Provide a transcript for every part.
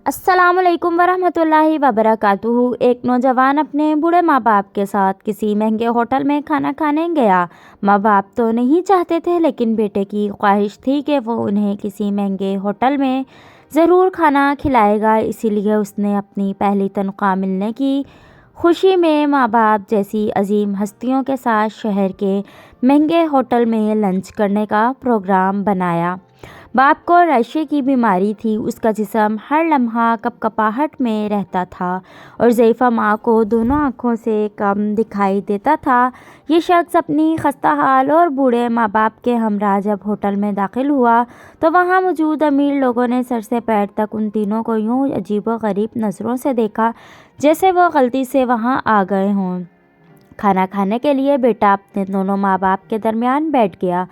अस्सलाम वालेकुम वरहमतुल्लाहि वबरकातुहू। एक नौजवान अपने बूढ़े माँ बाप के साथ किसी महंगे होटल में खाना खाने गया। माँ बाप तो नहीं चाहते थे, लेकिन बेटे की ख्वाहिश थी कि वो उन्हें किसी महंगे होटल में ज़रूर खाना खिलाएगा। इसीलिए उसने अपनी पहली तनख्वाह मिलने की खुशी में माँ बाप जैसी अजीम हस्तियों के साथ शहर के महंगे होटल में लंच करने का प्रोग्राम बनाया। बाप को नशे की बीमारी थी, उसका जिस्म हर लम्हा कपकपाहट में रहता था और ज़ईफ़ा माँ को दोनों आँखों से कम दिखाई देता था। ये शख्स अपनी खस्ताहाल और बूढ़े माँ बाप के हमरा जब होटल में दाखिल हुआ तो वहाँ मौजूद अमीर लोगों ने सर से पैर तक उन तीनों को यूँ अजीबोगरीब नज़रों से देखा जैसे वो गलती से वहाँ आ गए हों। खाना खाने के लिए बेटा अपने दोनों माँ बाप के दरमियान बैठ गया।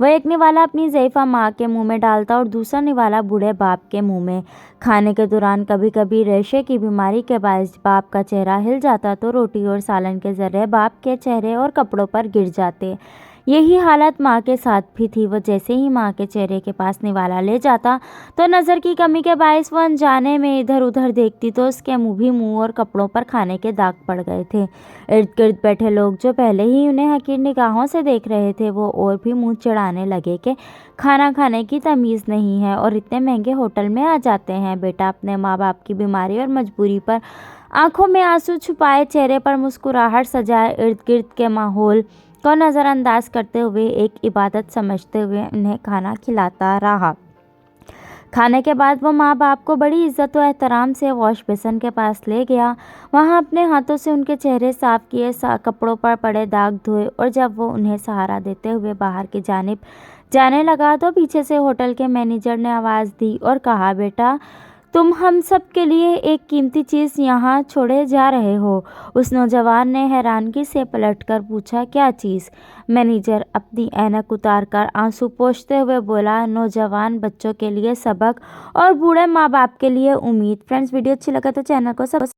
वह एक निवाला अपनी ज़ईफ़ा माँ के मुंह में डालता और दूसरा निवाला बूढ़े बाप के मुंह में। खाने के दौरान कभी कभी रेशे की बीमारी के बायस बाप का चेहरा हिल जाता तो रोटी और सालन के ज़र्रे बाप के चेहरे और कपड़ों पर गिर जाते। यही हालत माँ के साथ भी थी। वो जैसे ही माँ के चेहरे के पास निवाला ले जाता तो नज़र की कमी के बायस वो अनजाने में इधर उधर देखती तो उसके मुँह और कपड़ों पर खाने के दाग पड़ गए थे। इर्द गिर्द बैठे लोग जो पहले ही उन्हें हकीर निगाहों से देख रहे थे, वो और भी मुंह चढ़ाने लगे कि खाना खाने की तमीज़ नहीं है और इतने महंगे होटल में आ जाते हैं। बेटा अपने माँ बाप की बीमारी और मजबूरी पर आंखों में आंसू छुपाए, चेहरे पर मुस्कुराहट सजाए, इर्द गिर्द के माहौल को नज़रअंदाज करते हुए एक इबादत समझते हुए उन्हें खाना खिलाता रहा। खाने के बाद वो माँ बाप को बड़ी इज्जत व एहतराम से वॉश बेसिन के पास ले गया। वहाँ अपने हाथों से उनके चेहरे साफ किए, कपड़ों पर पड़े दाग धोए और जब वो उन्हें सहारा देते हुए बाहर की जानिब जाने लगा तो पीछे से होटल के मैनेजर ने आवाज़ दी और कहा, बेटा तुम हम सब के लिए एक कीमती चीज़ यहाँ छोड़े जा रहे हो। उस नौजवान ने हैरानगी से पलटकर पूछा, क्या चीज़? मैनेजर अपनी ऐनक उतार कर आंसू पोंछते हुए बोला, नौजवान बच्चों के लिए सबक और बूढ़े माँ बाप के लिए उम्मीद। फ्रेंड्स, वीडियो अच्छी लगा तो चैनल को सब्सक्राइब